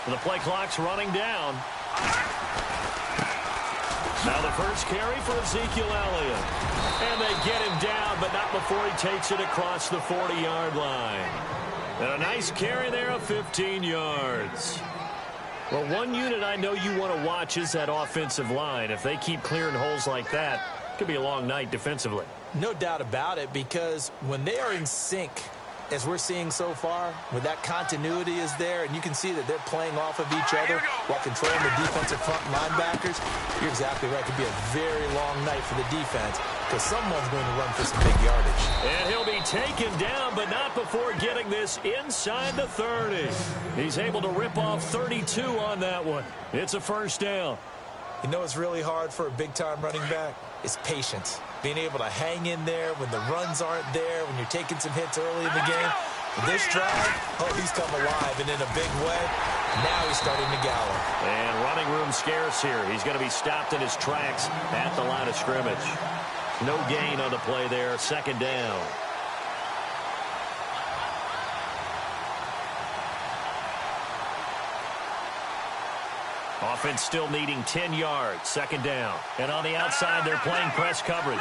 The play clock's running down. Now the first carry for Ezekiel Elliott. And they get him down, but not before he takes it across the 40-yard line. And a nice carry there of 15 yards. Well, one unit I know you want to watch is that offensive line. If they keep clearing holes like that, it could be a long night defensively. No doubt about it, because when they are in sync, as we're seeing so far, when that continuity is there, and you can see that they're playing off of each other while controlling the defensive front linebackers, you're exactly right. It could be a very long night for the defense because someone's going to run for some big yardage. And he'll be taken down, but not before getting this inside the 30. He's able to rip off 32 on that one. It's a first down. You know what's really hard for a big-time running back? It's patience. Being able to hang in there when the runs aren't there, when you're taking some hits early in the game. This drive, oh, he's come alive and in a big way. Now he's starting to gallop. And running room scarce here. He's going to be stopped in his tracks at the line of scrimmage. No gain on the play there. Second down. Offense still needing 10 yards. Second down. And on the outside, they're playing press coverage.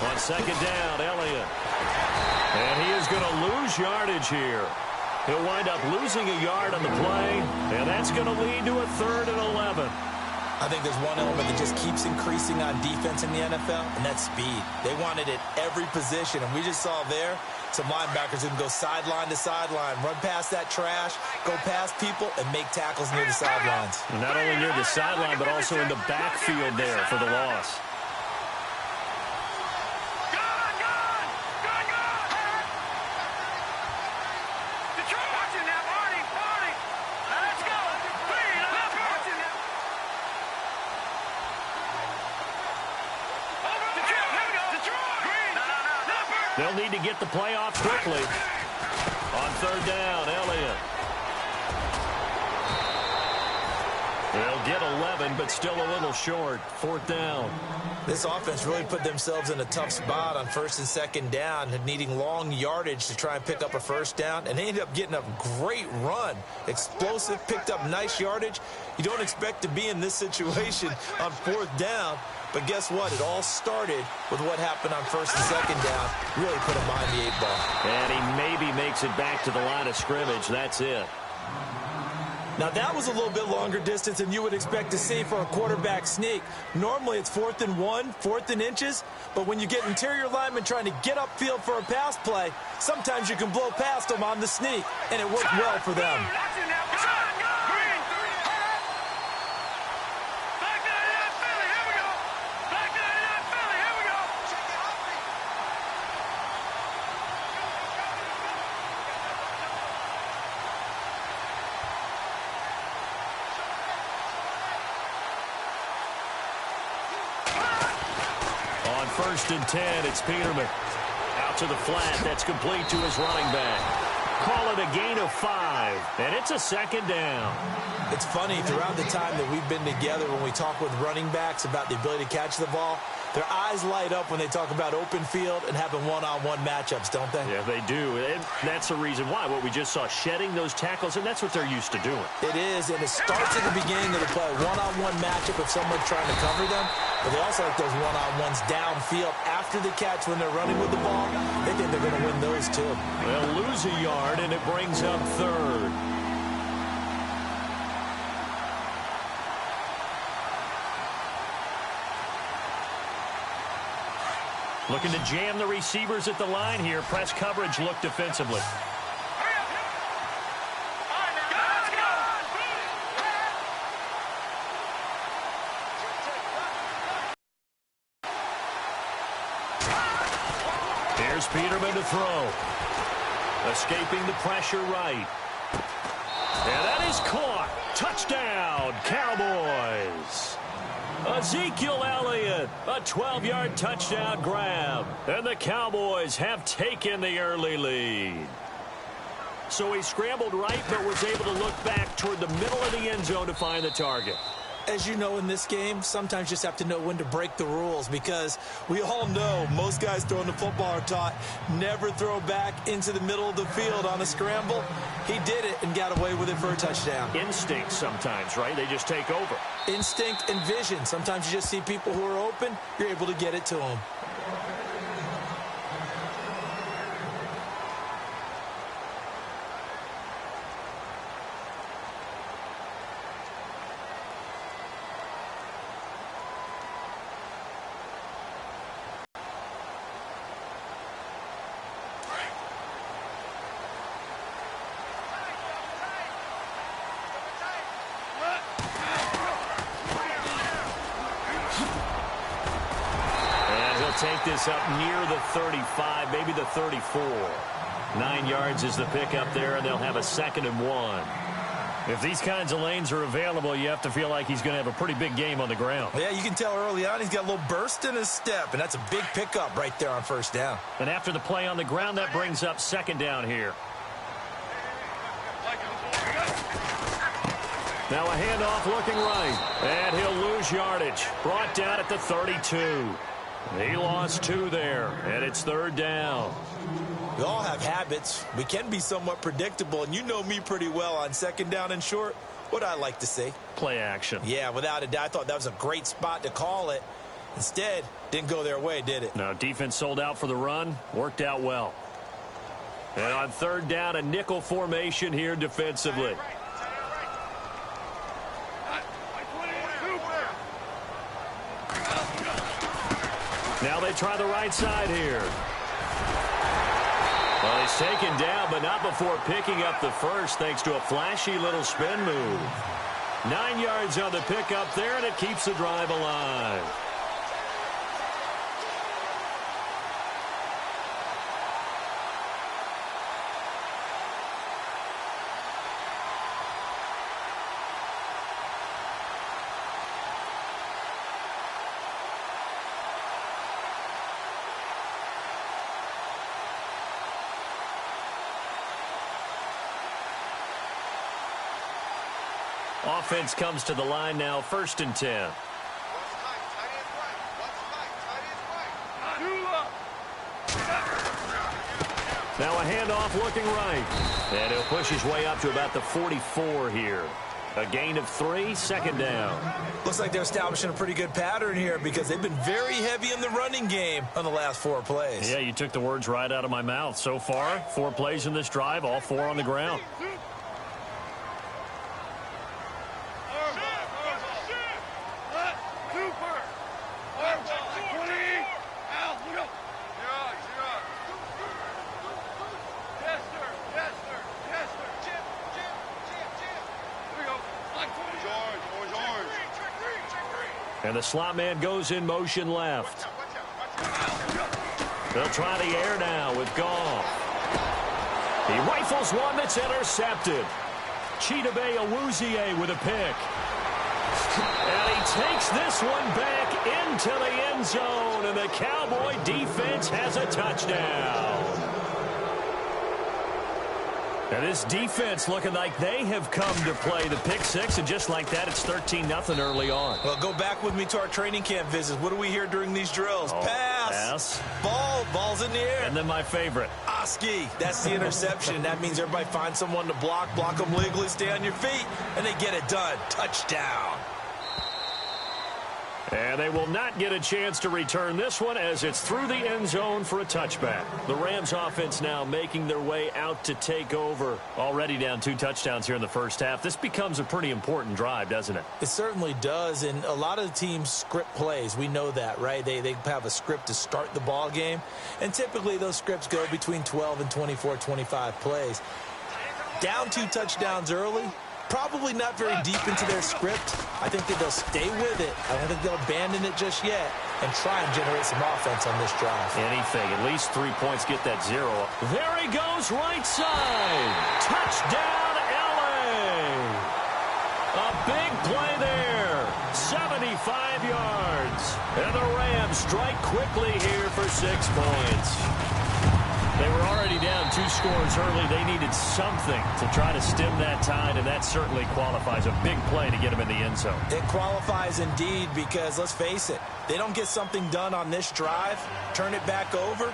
On second down, Elliott. And he is going to lose yardage here. He'll wind up losing a yard on the play, and that's going to lead to a 3rd and 11. I think there's one element that just keeps increasing on defense in the NFL, and that's speed. They want it at every position, and we just saw there some linebackers who can go sideline to sideline, run past that trash, go past people, and make tackles near the sidelines. Not only near the sideline, but also in the backfield there for the loss. They'll need to get the play off quickly. On third down, Elliott. They'll get 11, but still a little short. Fourth down. This offense really put themselves in a tough spot on first and second down, needing long yardage to try and pick up a first down, and they ended up getting a great run. Explosive, picked up nice yardage. You don't expect to be in this situation on fourth down, but guess what? It all started with what happened on first and second down. Really put him behind the 8-ball. And he maybe makes it back to the line of scrimmage. That's it. Now, that was a little bit longer distance than you would expect to see for a quarterback sneak. Normally, it's 4th and 1, 4th and inches. But when you get interior linemen trying to get upfield for a pass play, sometimes you can blow past them on the sneak, and it worked well for them. First and 10, it's Peterman. Out to the flat, that's complete to his running back. Call it a gain of 5, and it's a second down. It's funny, throughout the time that we've been together, when we talk with running backs about the ability to catch the ball, their eyes light up when they talk about open field and having one-on-one matchups, don't they? Yeah, they do. And that's the reason why. What we just saw, shedding those tackles, and that's what they're used to doing. It is, and it starts at the beginning of the play. One-on-one matchup if someone's trying to cover them, but they also like those one-on-ones downfield after the catch when they're running with the ball. They think they're going to win those, too. They'll lose a yard, and it brings up 3rd. Looking to jam the receivers at the line here. Press coverage look defensively. Here's Peterman to throw. Escaping the pressure right. And that is caught. Touchdown, Cowboys. Ezekiel Elliott, a 12-yard touchdown grab. And the Cowboys have taken the early lead. So he scrambled right, but was able to look back toward the middle of the end zone to find the target. as you know in this game, sometimes you just have to know when to break the rules, because we all know most guys throwing the football are taught never throw back into the middle of the field on a scramble. He did it and got away with it for a touchdown. Instinct sometimes, right? They just take over. Instinct and vision. Sometimes you just see people who are open, you're able to get it to them. Take this up near the 35, maybe the 34. 9 yards is the pickup there, and they'll have a 2nd and 1. If these kinds of lanes are available, you have to feel like he's going to have a pretty big game on the ground. Yeah, you can tell early on he's got a little burst in his step, and that's a big pickup right there on first down. And after the play on the ground, that brings up 2nd down here. Now a handoff looking right, and he'll lose yardage. Brought down at the 32. He lost 2 there, and it's 3rd down. We all have habits. We can be somewhat predictable, and you know me pretty well on 2nd down and short. What I like to say? Play action. Yeah, without a doubt. I thought that was a great spot to call it. Instead, didn't go their way, did it? No, defense sold out for the run. Worked out well. And on 3rd down, a nickel formation here defensively. Now they try the right side here. Well, he's taken down, but not before picking up the first, thanks to a flashy little spin move. 9 yards on the pickup there, and it keeps the drive alive. Offense comes to the line now, 1st and 10. Now a handoff looking right. And he'll push his way up to about the 44 here. A gain of 3, 2nd down. Looks like they're establishing a pretty good pattern here, because they've been very heavy in the running game on the last 4 plays. Yeah, you took the words right out of my mouth. So far, 4 plays in this drive, all 4 on the ground. And the slot man goes in motion left. They'll try the air now with Goff. He rifles one that's intercepted. Chidobe Awuzie with a pick. And he takes this one back into the end zone, and the Cowboy defense has a touchdown. And this defense looking like they have come to play the pick 6, and just like that, it's 13-0 early on. Well, go back with me to our training camp visits. What do we hear during these drills? Pass. Ball's in the air. And then my favorite. Oski. That's the interception. That means everybody finds someone to block them legally, stay on your feet, and they get it done. Touchdown. And they will not get a chance to return this one, as it's through the end zone for a touchback. The Rams offense now making their way out to take over. Already down 2 touchdowns here in the first half. This becomes a pretty important drive, doesn't it? It certainly does, and a lot of the teams script plays. We know that, right? They have a script to start the ball game, and typically those scripts go between 12 and 24, 25 plays. Down 2 touchdowns early. Probably not very deep into their script. I think that they'll stay with it. I don't think they'll abandon it just yet and try and generate some offense on this drive. Anything. At least 3 points, get that 0. There he goes, right side. Touchdown, L.A. A big play there. 75 yards. And the Rams strike quickly here for 6 points. They were already down 2 scores early. They needed something to try to stem that tide, and that certainly qualifies. A big play to get them in the end zone. It qualifies indeed because, let's face it, they don't get something done on this drive, turn it back over,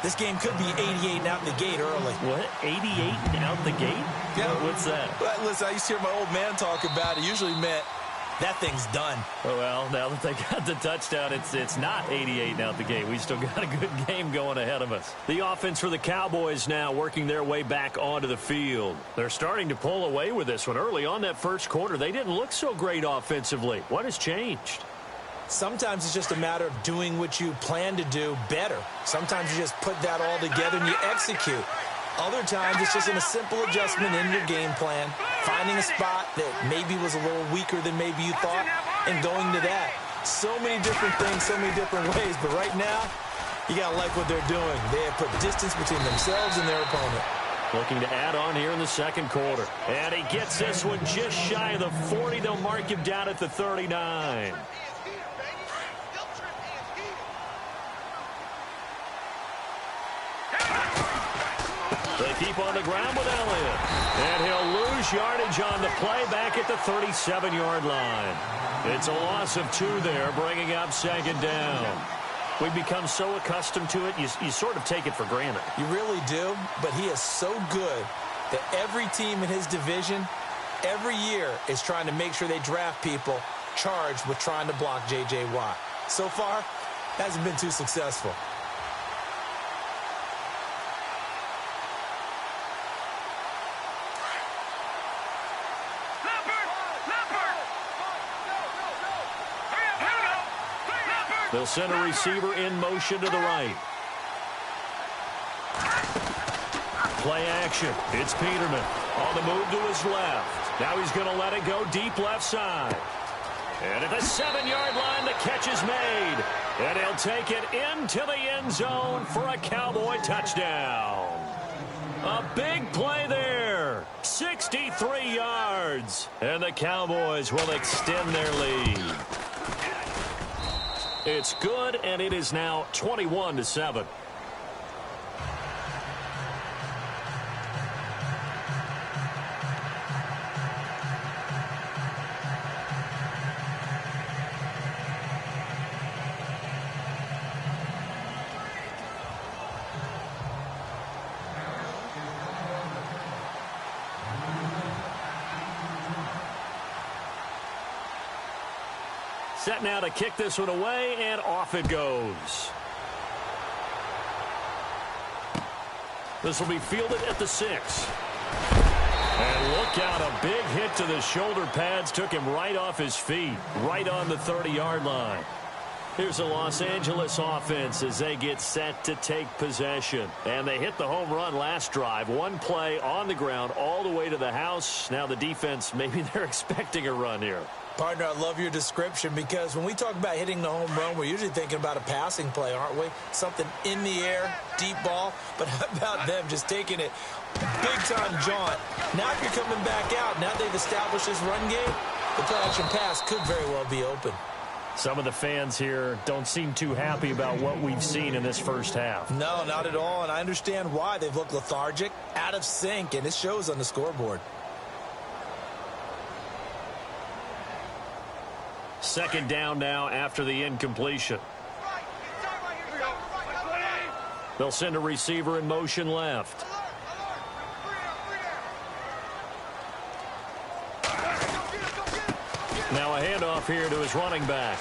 this game could be 88 and out the gate early. What? 88 and out the gate? Yeah. What's that? Well, listen, I used to hear my old man talk about it. Usually meant that thing's done. Oh, well, now that they got the touchdown, it's not 88 and out the gate. We still got a good game going ahead of us. The offense for the Cowboys now working their way back onto the field. They're starting to pull away with this one. Early on that first quarter, they didn't look so great offensively. What has changed? Sometimes it's just a matter of doing what you plan to do better. Sometimes you just put that all together and you execute. Other times it's just in a simple adjustment in your game plan, finding a spot that maybe was a little weaker than maybe you thought, and going to that. So many different things, so many different ways, but right now, you got to like what they're doing. They have put distance between themselves and their opponent. Looking to add on here in the second quarter. And he gets this one just shy of the 40. They'll mark him down at the 39. They keep on the ground with Elliott. And he'll lose yardage on the play back at the 37-yard line. It's a loss of 2 there, bringing up second down. We've become so accustomed to it, you sort of take it for granted. You really do, but he is so good that every team in his division, every year, is trying to make sure they draft people charged with trying to block J.J. Watt. So far, hasn't been too successful. They'll send a receiver in motion to the right. Play action. It's Peterman on the move to his left. Now he's going to let it go deep left side. And at the 7-yard line, the catch is made. And he'll take it into the end zone for a Cowboy touchdown. A big play there. 63 yards. And the Cowboys will extend their lead. It's good, and it is now 21-7. Set now to kick this one away, and off it goes. This will be fielded at the 6. And look out, a big hit to the shoulder pads took him right off his feet, right on the 30-yard line. Here's the Los Angeles offense as they get set to take possession. And they hit the home run last drive. One play on the ground all the way to the house. Now the defense, maybe they're expecting a run here. Partner, I love your description because when we talk about hitting the home run, we're usually thinking about a passing play, aren't we? Something in the air, deep ball. But how about them just taking it big-time jaunt? Now if you're coming back out, now they've established this run game, the play-action pass could very well be open. Some of the fans here don't seem too happy about what we've seen in this first half. No, not at all, and I understand why. They've looked lethargic, out of sync, and it shows on the scoreboard. Second down now after the incompletion. They'll send a receiver in motion left. Now a handoff here to his running back.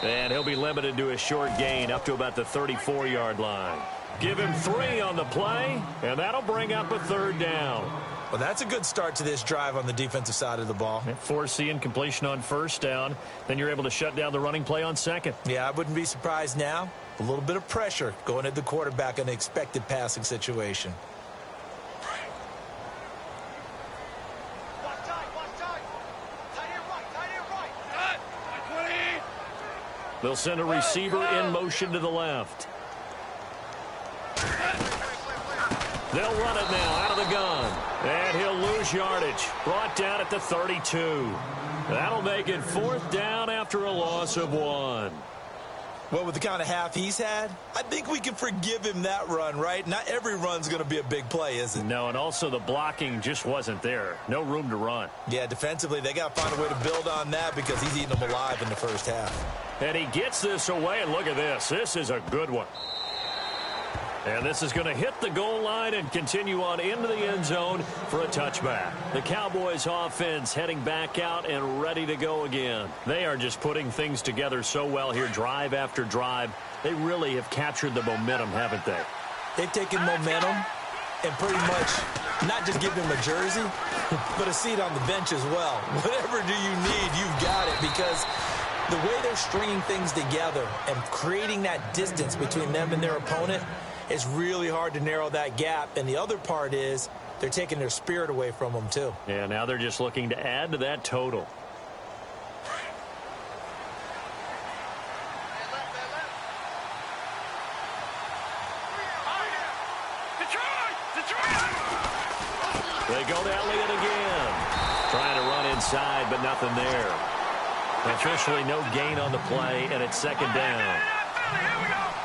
And he'll be limited to a short gain up to about the 34-yard line. Give him 3 on the play, and that'll bring up a third down. Well, that's a good start to this drive on the defensive side of the ball. Force the incompletion on first down. Then you're able to shut down the running play on second. Yeah, I wouldn't be surprised now. A little bit of pressure going at the quarterback in an expected passing situation. They'll send a receiver in motion to the left. They'll run it now out of the gun. And he'll lose yardage. Brought down at the 32. That'll make it 4th down after a loss of 1. Well, with the kind of half he's had, I think we can forgive him that run, right? Not every run's going to be a big play, is it? No, and also the blocking just wasn't there. No room to run. Yeah, defensively, they got to find a way to build on that because he's eating them alive in the first half. And he gets this away, and look at this. This is a good one. And this is going to hit the goal line and continue on into the end zone for a touchback. The Cowboys offense heading back out and ready to go again. They are just putting things together so well here, drive after drive. They really have captured the momentum, haven't they? They've taken momentum and pretty much not just given him a jersey, but a seat on the bench as well. Whatever do you need, you've got it, because the way they're stringing things together and creating that distance between them and their opponent, it's really hard to narrow that gap. And the other part is they're taking their spirit away from them, too. Yeah, now they're just looking to add to that total. They go to Elliott again. Trying to run inside, but nothing there. Officially no gain on the play, and it's second down.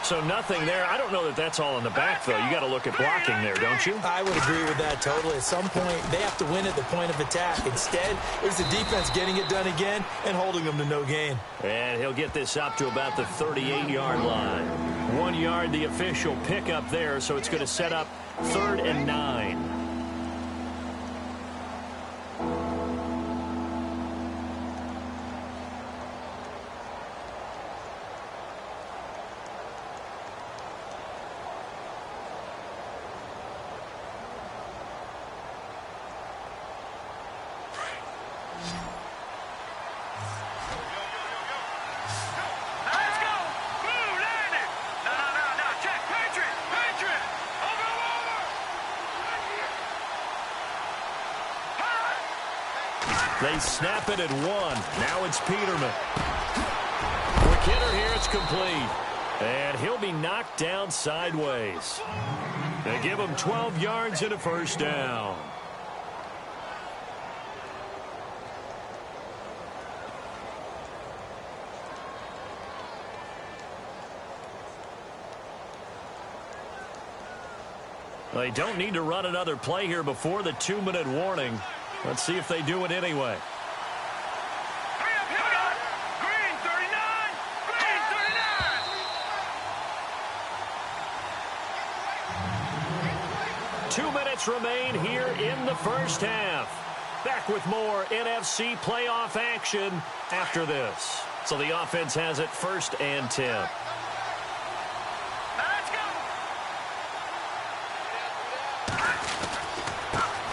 So nothing there. I don't know that that's all in the back, though. You got to look at blocking there, don't you? I would agree with that totally. At some point, they have to win at the point of attack. Instead, it was the defense getting it done again and holding them to no gain. And he'll get this up to about the 38-yard line. 1 yard, the official pickup there, so it's going to set up 3rd and 9. They snap it at 1. Now it's Peterman. Quick hitter here. It's complete. And he'll be knocked down sideways. They give him 12 yards and a first down. They don't need to run another play here before the 2-minute warning. Let's see if they do it anyway. Green 39! Green 39! 2 minutes remain here in the first half. Back with more NFC playoff action after this. So the offense has it 1st and 10.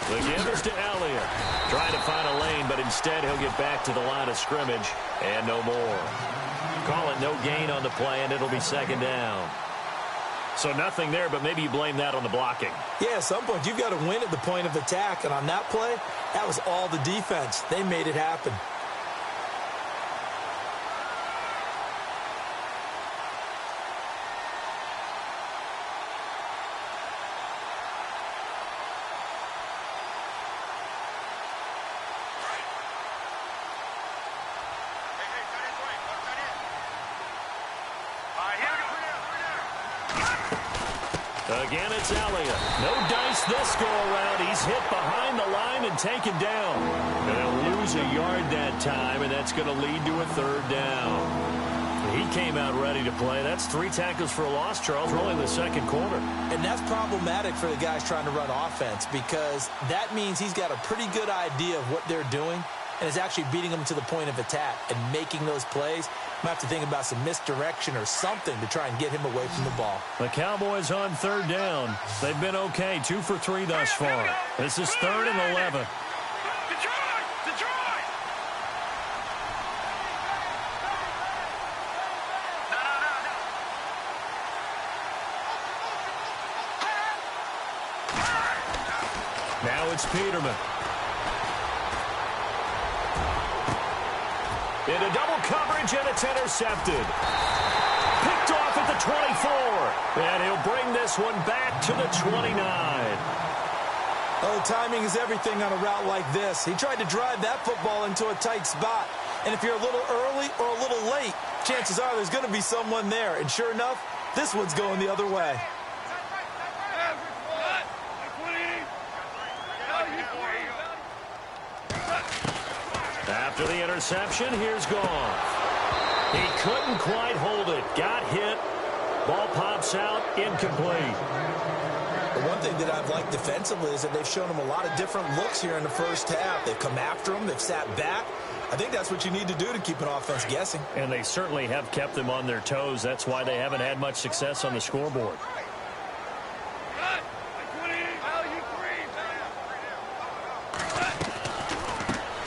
The give is to Elliott. Trying to find a lane, but instead he'll get back to the line of scrimmage and no more. Call it no gain on the play, and it'll be second down. So nothing there, but maybe you blame that on the blocking. Yeah, at some point you've got to win at the point of attack, and on that play, that was all the defense. They made it happen. Again, it's Elliott. No dice this go-around. He's hit behind the line and taken down. And they'll lose a yard that time, and that's going to lead to a 3rd down. He came out ready to play. That's 3 tackles for a loss, Charles, really in the second quarter. And that's problematic for the guys trying to run offense, because that means he's got a pretty good idea of what they're doing and is actually beating them to the point of attack and making those plays. Might have to think about some misdirection or something to try and get him away from the ball. The Cowboys on 3rd down. They've been okay, 2 for 3 thus far. This is 3rd and 11. Detroit! Now it's Peterman. Into double coverage, and it's intercepted. Picked off at the 24. And he'll bring this one back to the 29. Oh, timing is everything on a route like this. He tried to drive that football into a tight spot. And if you're a little early or a little late, chances are there's going to be someone there. And sure enough, this one's going the other way. After the interception, here's Goff. He couldn't quite hold it. Got hit. Ball pops out, incomplete. The one thing that I've liked defensively is that they've shown him a lot of different looks here in the first half. They've come after him. They've sat back. I think that's what you need to do to keep an offense guessing. And they certainly have kept them on their toes. That's why they haven't had much success on the scoreboard.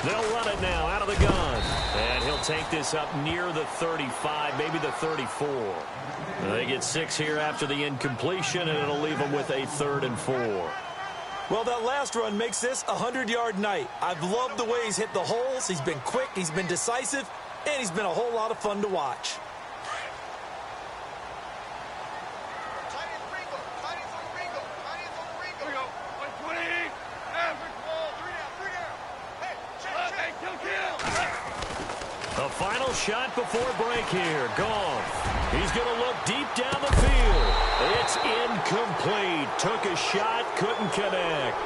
They'll run it now out of the gun. And he'll take this up near the 35, maybe the 34. They get 6 here after the incompletion, and it'll leave them with a 3rd and 4. Well, that last run makes this a 100-yard night. I've loved the way he's hit the holes. He's been quick, he's been decisive, and he's been a whole lot of fun to watch. The final shot before break here. Goff. He's going to look deep down the field. It's incomplete. Took a shot, couldn't connect.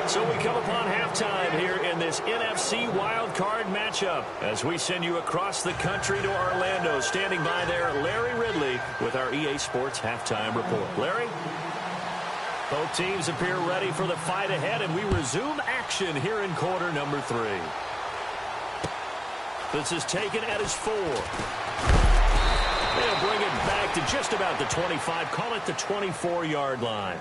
So we come upon halftime here in this NFC wildcard matchup as we send you across the country to Orlando. Standing by there, Larry Ridley with our EA Sports halftime report. Larry? Both teams appear ready for the fight ahead, and we resume action here in quarter number 3. This is taken at his 4. They'll bring it back to just about the 25. Call it the 24-yard line.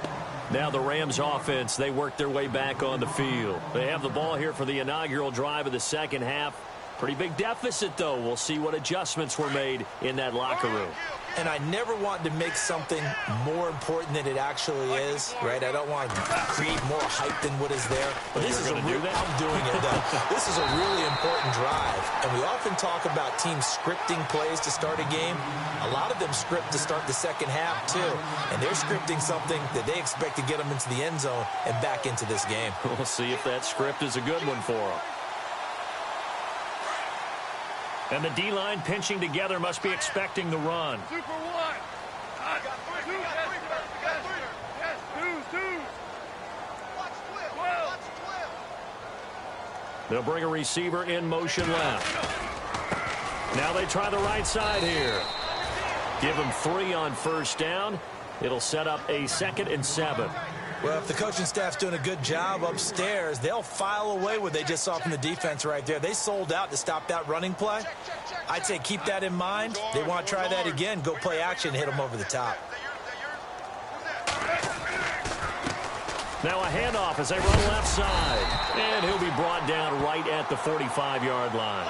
Now the Rams offense, they work their way back on the field. They have the ball here for the inaugural drive of the second half. Pretty big deficit, though. We'll see what adjustments were made in that locker room. And I never want to make something more important than it actually is, right? I don't want to create more hype than what is there. But this is I'm doing it, though. This is a really important drive. And we often talk about teams scripting plays to start a game. A lot of them script to start the second half, too. And they're scripting something that they expect to get them into the end zone and back into this game. We'll see if that script is a good one for them. And the D-line pinching together must be expecting the run. Super one. They'll bring a receiver in motion left. Now they try the right side here. Give him 3 on first down. It'll set up a 2nd and 7. Well, if the coaching staff's doing a good job upstairs, they'll file away what they just saw from the defense right there. They sold out to stop that running play. I'd say keep that in mind. They want to try that again. Go play action and hit them over the top. Now a handoff as they run left side. And he'll be brought down right at the 45-yard line.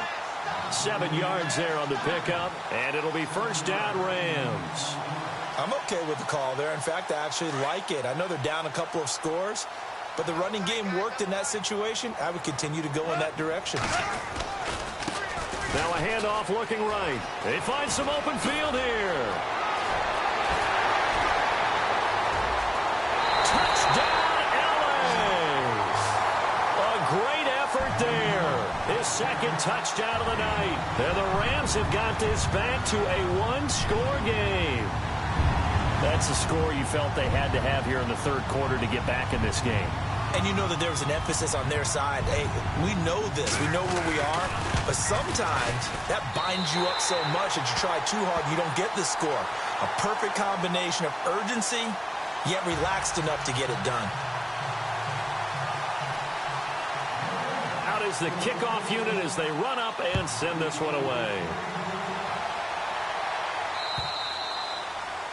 7 yards there on the pickup. And it'll be first down Rams. I'm okay with the call there. In fact, I actually like it. I know they're down a couple of scores, but the running game worked in that situation. I would continue to go in that direction. Now a handoff looking right. They find some open field here. Touchdown, LA! A great effort there. His 2nd touchdown of the night. And the Rams have got this back to a 1-score game. That's the score you felt they had to have here in the 3rd quarter to get back in this game. And you know that there was an emphasis on their side. Hey, we know this. We know where we are. But sometimes that binds you up so much that you try too hard, you don't get the score. A perfect combination of urgency, yet relaxed enough to get it done. Out is the kickoff unit as they run up and send this one away.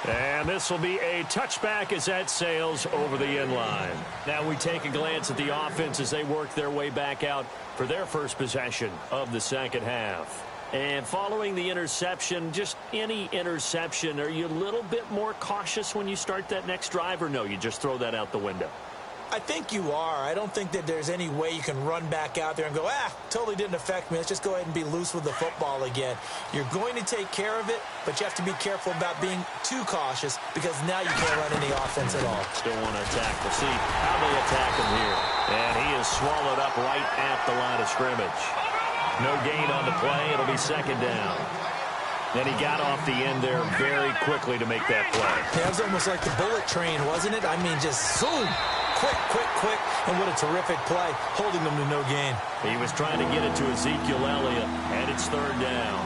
And this will be a touchback as that sails over the end line. Now we take a glance at the offense as they work their way back out for their first possession of the second half. And following the interception, just any interception, are you a little bit more cautious when you start that next drive, or no, you just throw that out the window? I think you are. I don't think that there's any way you can run back out there and go, totally didn't affect me. Let's just go ahead and be loose with the football again. You're going to take care of it, but you have to be careful about being too cautious because now you can't run any offense at all. Still want to attack. We'll see how they attack him here. And he is swallowed up right at the line of scrimmage. No gain on the play. It'll be 2nd down. And he got off the end there very quickly to make that play. Yeah, it was almost like the bullet train, wasn't it? I mean, just zoom. Quick, quick, quick. And what a terrific play, holding them to no gain. He was trying to get it to Ezekiel Elliott, and it's third down.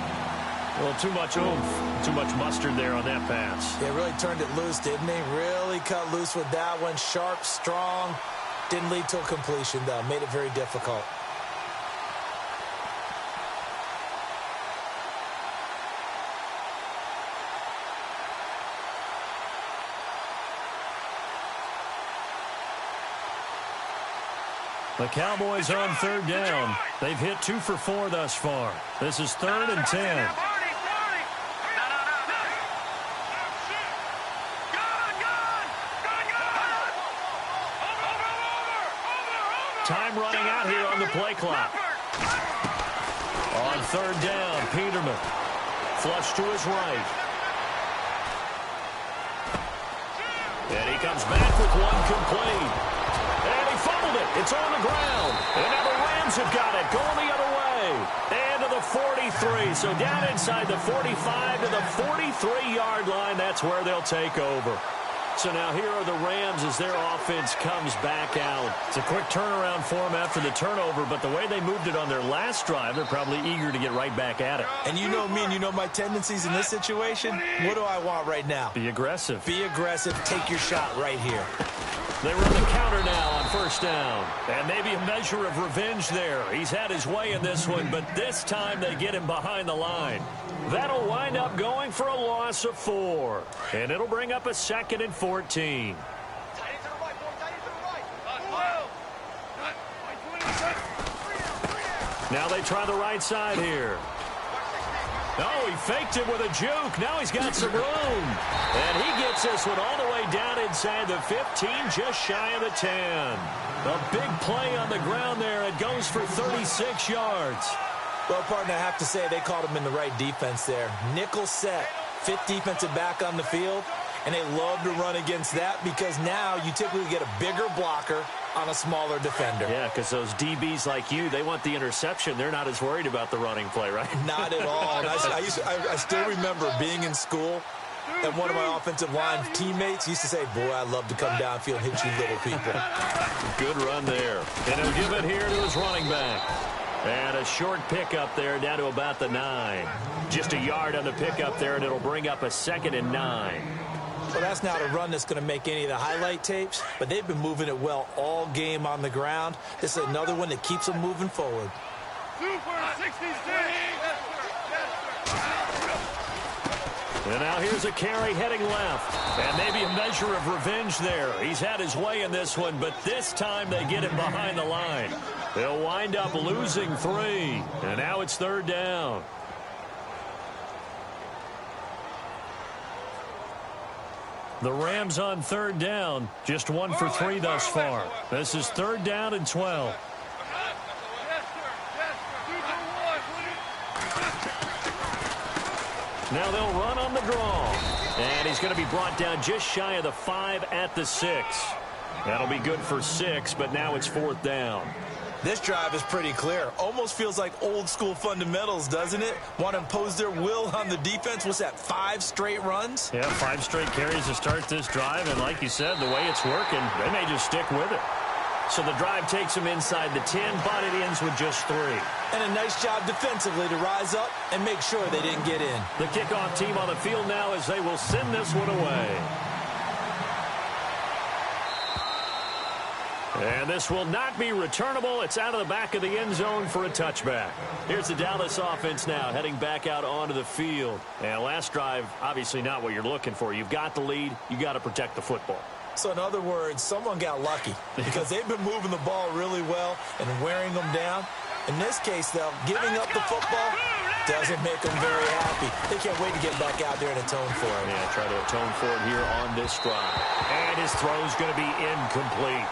Well, too much oomph, too much mustard there on that pass. Yeah, really turned it loose, didn't he? Really cut loose with that one. Sharp, strong. Didn't lead to a completion, though. Made it very difficult. The Cowboys on third down. They've hit 2 for 4 thus far. This is 3rd and 10. Time running out here on the play clock. On third down, Peterman. Flush to his right. And he comes back with one complete. And he fumbled it. It's on the ground. And now the Rams have got it. Going the other way. And to the 43. So down inside the 45 to the 43-yard line. That's where they'll take over. So now here are the Rams as their offense comes back out. It's a quick turnaround for them after the turnover, but the way they moved it on their last drive, they're probably eager to get right back at it. And you know me and you know my tendencies in this situation. What do I want right now? Be aggressive. Be aggressive. Take your shot right here. They run the counter now on first down. And maybe a measure of revenge there. He's had his way in this one, but this time they get him behind the line. That'll wind up going for a loss of 4. And it'll bring up a 2nd and 14. Now they try the right side here. Oh, he faked it with a juke. Now he's got some room. And he gets this one all the way down inside the 15, just shy of the 10. A big play on the ground there. It goes for 36 yards. Well, partner, I have to say they called him in the right defense there. Nickel set, 5th defensive back on the field, and they love to run against that because now you typically get a bigger blocker on a smaller defender. Yeah, because those DBs like you, they want the interception. They're not as worried about the running play, right? Not at all. And I still remember being in school, and one of my offensive line teammates used to say, boy, I'd love to come downfield and hit you little people. Good run there. And he'll give it here to his running back. And a short pickup there down to about the 9. Just a yard on the pickup there, and it'll bring up a 2nd and 9. Well, that's not a run that's going to make any of the highlight tapes, but they've been moving it well all game on the ground. This is another one that keeps them moving forward. Super 66. And now here's a carry heading left. And maybe a measure of revenge there. He's had his way in this one, but this time they get him behind the line. They'll wind up losing 3. And now it's third down. The Rams on third down. Just 1 for 3 thus far. This is third down and 12. Now they'll run on the draw. And he's going to be brought down just shy of the 5 at the 6. That'll be good for 6, but now it's 4th down. This drive is pretty clear. Almost feels like old school fundamentals, doesn't it? Want to impose their will on the defense. What's that, 5 straight runs? Yeah, 5 straight carries to start this drive. And like you said, the way it's working, they may just stick with it. So the drive takes them inside the 10, but it ends with just 3. And a nice job defensively to rise up and make sure they didn't get in. The kickoff team on the field now as they will send this one away. And this will not be returnable. It's out of the back of the end zone for a touchback. Here's the Dallas offense now heading back out onto the field. And last drive, obviously not what you're looking for. You've got the lead. You got to protect the football. So in other words, someone got lucky because they've been moving the ball really well and wearing them down. In this case, though, giving up the football doesn't make them very happy. They can't wait to get back out there and atone for it. Yeah, try to atone for it here on this drive. And his throw is going to be incomplete.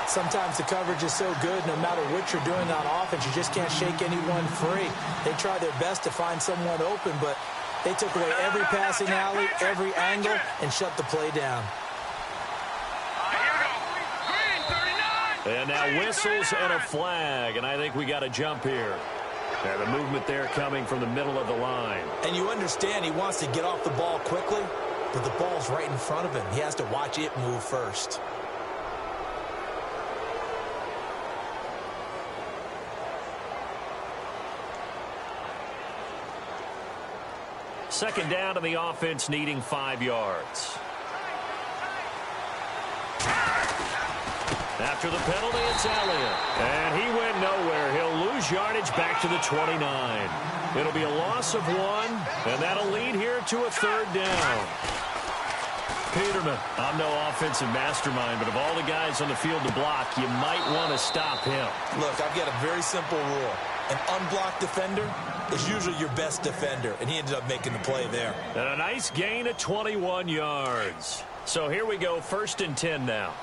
Sometimes the coverage is so good, no matter what you're doing on offense, you just can't shake anyone free. They try their best to find someone open, but they took away every passing alley, every angle, and shut the play down. And now whistles and a flag, and I think we got a jump here. Yeah, the movement there coming from the middle of the line. And you understand he wants to get off the ball quickly, but the ball's right in front of him. He has to watch it move first. Second down, and the offense needing 5 yards. After the penalty, it's Elliott. And he went nowhere. He'll lose yardage back to the 29. It'll be a loss of 1, and that'll lead here to a third down. Peterman, I'm no offensive mastermind, but of all the guys on the field to block, you might want to stop him. Look, I've got a very simple rule. An unblocked defender is usually your best defender, and he ended up making the play there. And a nice gain of 21 yards. So here we go, 1st and 10 now.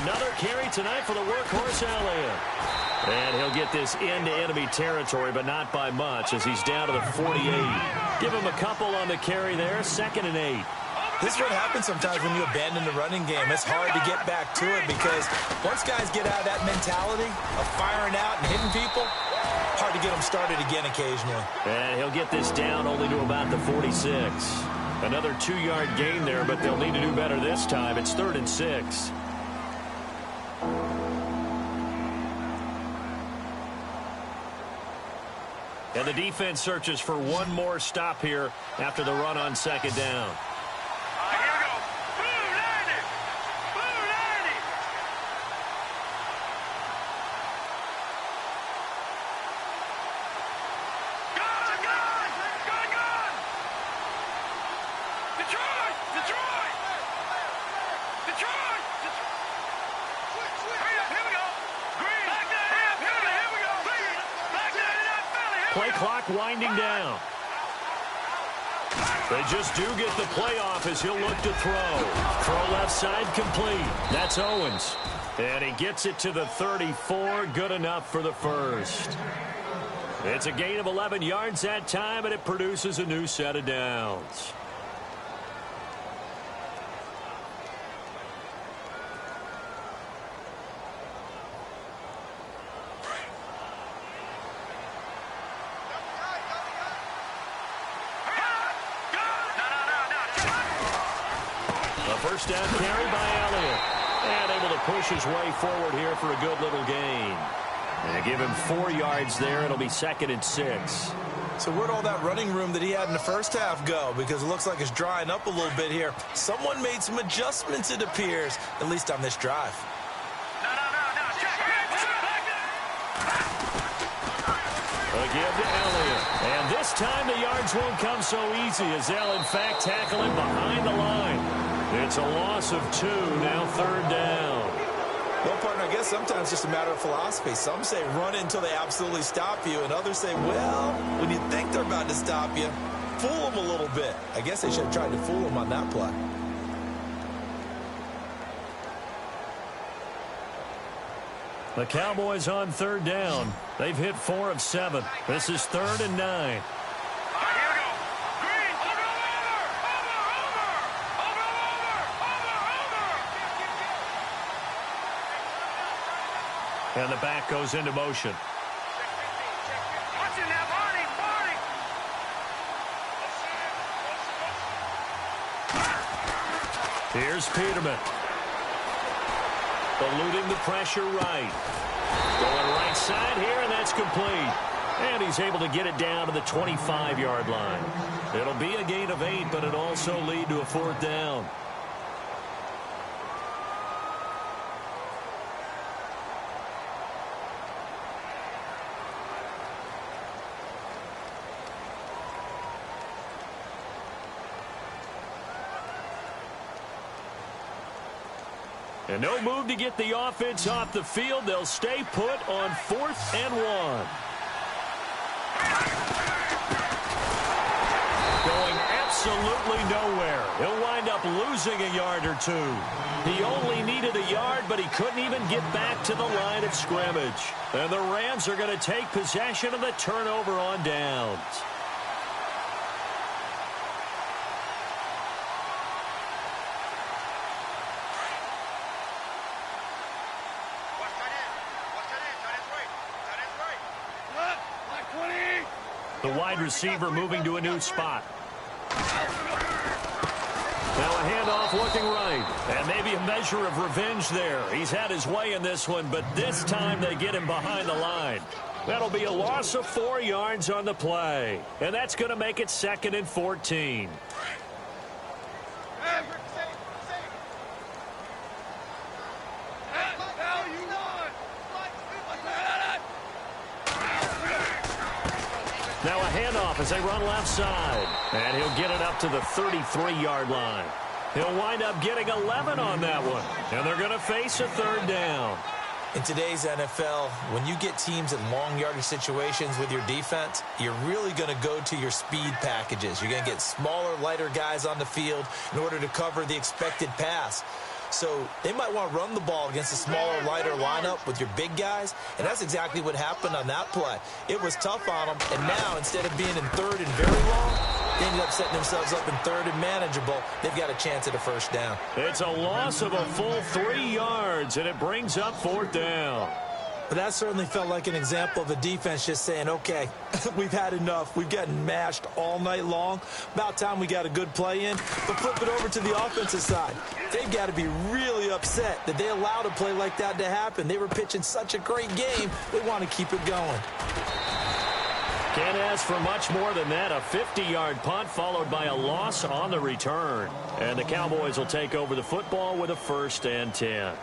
Another carry tonight for the workhorse Elliott. And he'll get this into enemy territory, but not by much as he's down to the 48. Give him a couple on the carry there, 2nd and 8. This is what happens sometimes when you abandon the running game. It's hard to get back to it because once guys get out of that mentality of firing out and hitting people, hard to get them started again occasionally. And he'll get this down only to about the 46. Another 2-yard gain there, but they'll need to do better this time. It's 3rd and 6. And the defense searches for one more stop here after the run on 2nd down. Play clock winding down. They just do get the play off as he'll look to throw. Throw left side complete. That's Owens. And he gets it to the 34. Good enough for the first. It's a gain of 11 yards that time, and it produces a new set of downs. First down carry by Elliott. And able to push his way forward here for a good little gain. And give him 4 yards there. It'll be 2nd and 6. So where'd all that running room that he had in the first half go? Because it looks like it's drying up a little bit here. Someone made some adjustments, it appears, at least on this drive. A give to Elliott. And this time the yards won't come so easy as they'll, in fact, tackle him behind the line. It's a loss of 2, now 3rd down. Well, partner, I guess sometimes it's just a matter of philosophy. Some say run until they absolutely stop you, and others say, well, when you think they're about to stop you, fool them a little bit. I guess they should have tried to fool them on that play. The Cowboys on 3rd down. They've hit 4 of 7. This is 3rd and 9. And the back goes into motion. Here's Peterman. Eluding the pressure right. Going right side here, and that's complete. And he's able to get it down to the 25-yard line. It'll be a gain of 8, but it'll also lead to a 4th down. And no move to get the offense off the field. They'll stay put on 4th and 1. Going absolutely nowhere. He'll wind up losing a yard or 2. He only needed a yard, but he couldn't even get back to the line of scrimmage. And the Rams are going to take possession of the turnover on downs. wide receiver moving to a new spot. Now a handoff looking right. And maybe a measure of revenge there. He's had his way in this one, but this time they get him behind the line. That'll be a loss of 4 yards on the play. And that's going to make it 2nd and 14. Now a handoff as they run left side. And he'll get it up to the 33-yard line. He'll wind up getting 11 on that one. And they're going to face a 3rd down. In today's NFL, when you get teams in long yardage situations with your defense, you're really going to go to your speed packages. You're going to get smaller, lighter guys on the field in order to cover the expected pass. So they might want to run the ball against a smaller, lighter lineup with your big guys, and that's exactly what happened on that play. It was tough on them, and now instead of being in 3rd and very long, they ended up setting themselves up in 3rd and manageable. They've got a chance at a 1st down. It's a loss of a full 3 yards, and it brings up 4th down. But that certainly felt like an example of a defense just saying, okay, we've had enough. We've gotten mashed all night long. About time we got a good play in. But flip it over to the offensive side. They've got to be really upset that they allowed a play like that to happen. They were pitching such a great game. They want to keep it going. Can't ask for much more than that. A 50-yard punt followed by a loss on the return. And the Cowboys will take over the football with a 1st and 10.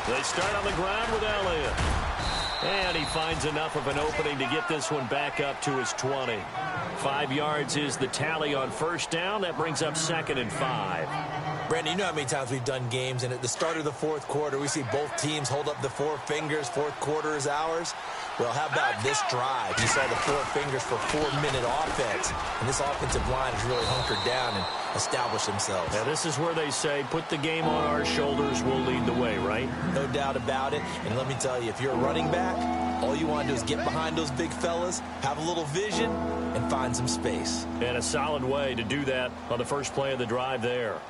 They start on the ground with Elliott. And he finds enough of an opening to get this one back up to his 20. 5 yards is the tally on 1st down. That brings up 2nd and 5. Brandon, you know how many times we've done games, and at the start of the 4th quarter, we see both teams hold up the 4 fingers, 4th quarter is ours. Well, how about this drive? You saw the 4 fingers for 4-minute offense, and this offensive line has really hunkered down and established themselves. Now, this is where they say, put the game on our shoulders, we'll lead the way, right? No doubt about it, and let me tell you, if you're a running back, all you want to do is get behind those big fellas, have a little vision, and find some space. And a solid way to do that on the first play of the drive there.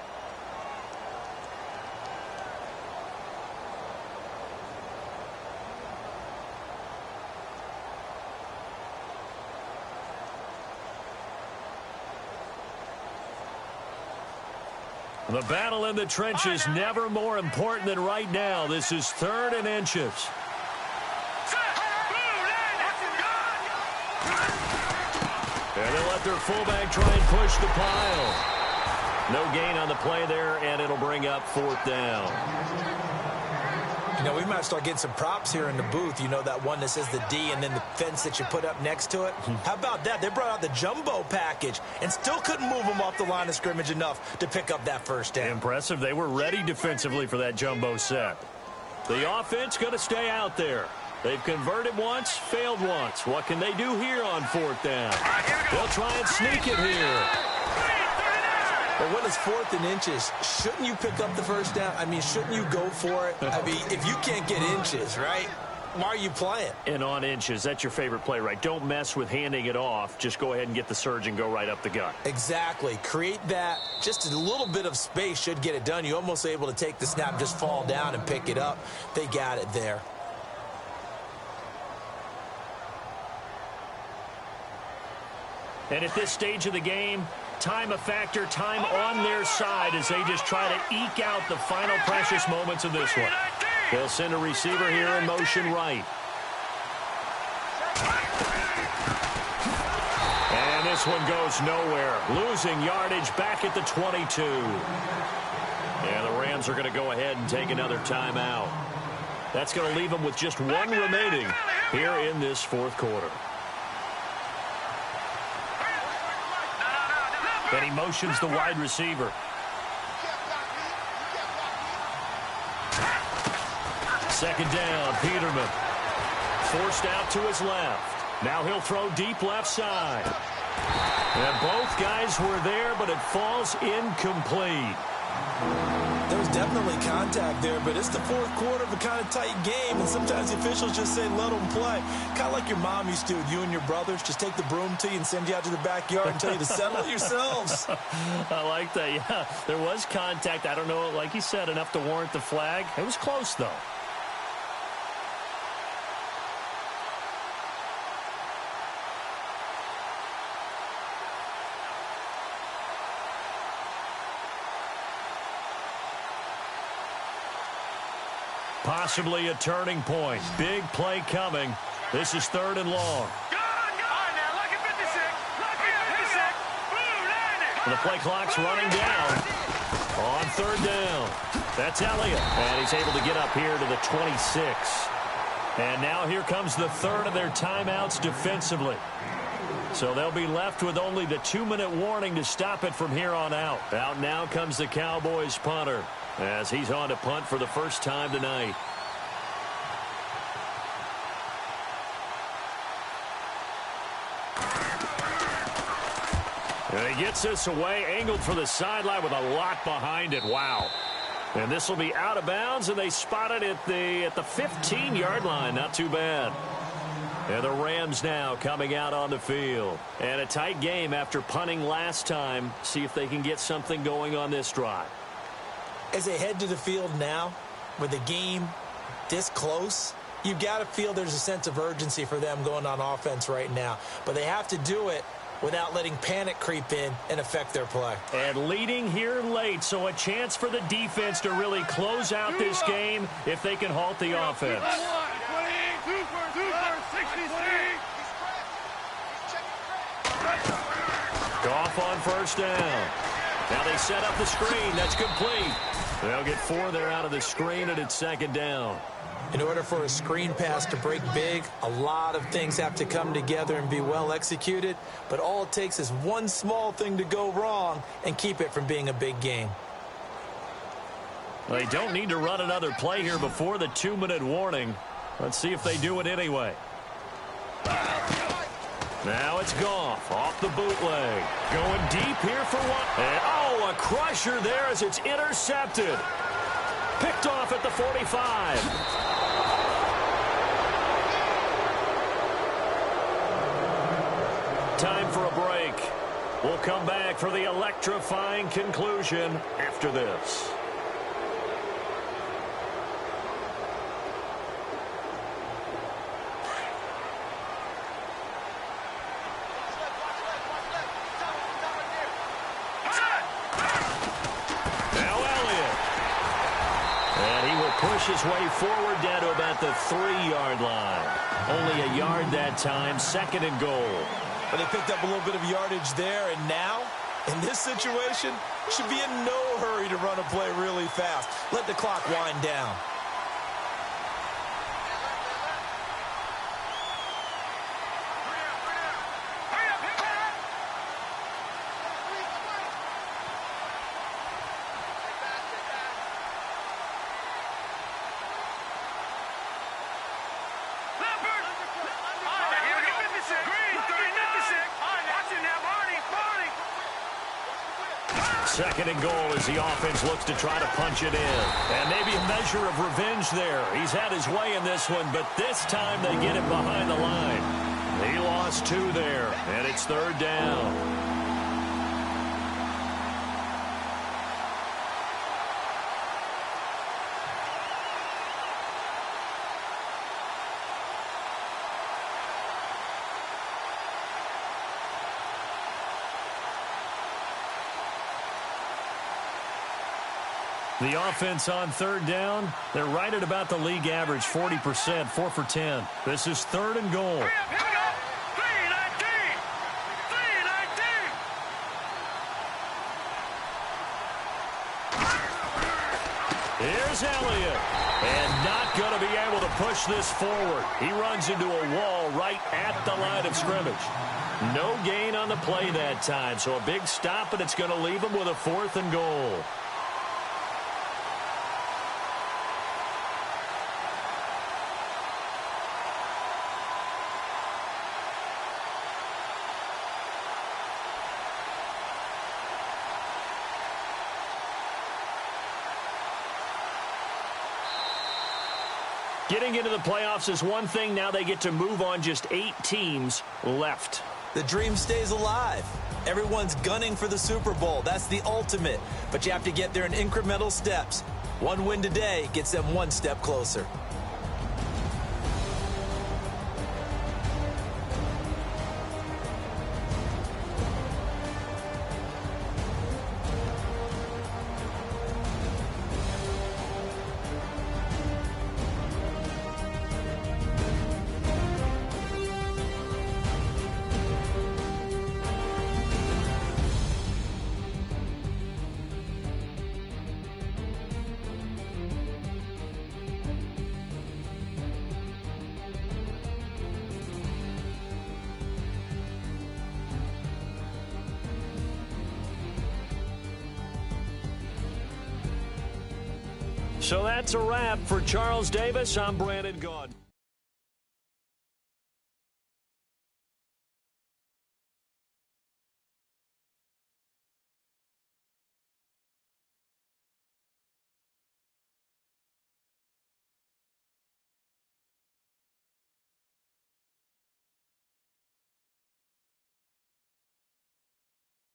The battle in the trenches never more important than right now. This is 3rd and inches. And they'll let their fullback try and push the pile. No gain on the play there, and it'll bring up 4th down. You know, we might start getting some props here in the booth. You know, that one that says the D and then the fence that you put up next to it? How about that? They brought out the jumbo package and still couldn't move them off the line of scrimmage enough to pick up that 1st down. Impressive. They were ready defensively for that jumbo set. The offense going to stay out there. They've converted once, failed once. What can they do here on 4th down? They'll try and sneak it here. But when it's 4th and inches, shouldn't you pick up the 1st down? I mean, shouldn't you go for it? I mean, if you can't get inches, right, why are you playing? And on inches, that's your favorite play, right? Don't mess with handing it off. Just go ahead and get the surge and go right up the gut. Exactly. Create that. Just a little bit of space should get it done. You're almost able to take the snap and just fall down and pick it up. They got it there. And at this stage of the game, time a factor, time on their side as they just try to eke out the final precious moments of this one. They'll send a receiver here in motion right. And this one goes nowhere. Losing yardage back at the 22. And the Rams are going to go ahead and take another timeout. That's going to leave them with just 1 remaining here in this 4th quarter. And he motions the wide receiver. Second down, Peterman. Forced out to his left. Now he'll throw deep left side. And both guys were there, but it falls incomplete. There was definitely contact there, but it's the fourth quarter of a kind of tight game, and sometimes the officials just say, let them play. Kind of like your mom used to with you and your brothers. Just take the broom to you and send you out to the backyard and tell you to settle it yourselves. I like that, yeah. There was contact. I don't know, like you said, enough to warrant the flag. It was close, though. Possibly a turning point. Big play coming. This is 3rd and long. The play clock's running down on 3rd down. That's Elliott. And he's able to get up here to the 26. And now here comes the 3rd of their timeouts defensively. So they'll be left with only the 2-minute warning to stop it from here on out. Out now comes the Cowboys punter, as he's on to punt for the first time tonight. And he gets this away, angled for the sideline with a lot behind it. Wow. And this will be out of bounds, and they spot it at the 15-yard line. Not too bad. And the Rams now coming out on the field. And a tight game after punting last time. See if they can get something going on this drive. As they head to the field now, with the game this close, you've got to feel there's a sense of urgency for them going on offense right now. But they have to do it without letting panic creep in and affect their play. And leading here late, so a chance for the defense to really close out this game if they can halt the offense. Goff on 1st down. Now they set up the screen. That's complete. They'll get 4 there out of the screen, and it's 2nd down. In order for a screen pass to break big, a lot of things have to come together and be well executed, but all it takes is one small thing to go wrong and keep it from being a big game. They don't need to run another play here before the 2-minute warning. Let's see if they do it anyway. Now it's Goff off the bootleg. Going deep here for one. And, oh, a crusher there as it's intercepted. Picked off at the 45. Time for a break. We'll come back for the electrifying conclusion after this. Push his way forward down to about the 3-yard line. Only a yard that time, 2nd and goal. But they picked up a little bit of yardage there, and now, in this situation, should be in no hurry to run a play really fast. Let the clock wind down. Second and goal as the offense looks to try to punch it in. And maybe a measure of revenge there. He's had his way in this one, but this time they get it behind the line. He lost 2 there, and it's 3rd down. The offense on 3rd down, they're right at about the league average, 40%, 4 for 10. This is 3rd and goal. Here's Elliott, and not going to be able to push this forward. He runs into a wall right at the line of scrimmage. No gain on the play that time, so a big stop, and it's going to leave him with a 4th and goal. Getting into the playoffs is one thing. Now they get to move on. Just 8 teams left. The dream stays alive. Everyone's gunning for the Super Bowl. That's the ultimate. But you have to get there in incremental steps. One win today gets them one step closer. So that's a wrap for Charles Davis. I'm Brandon Gaudin.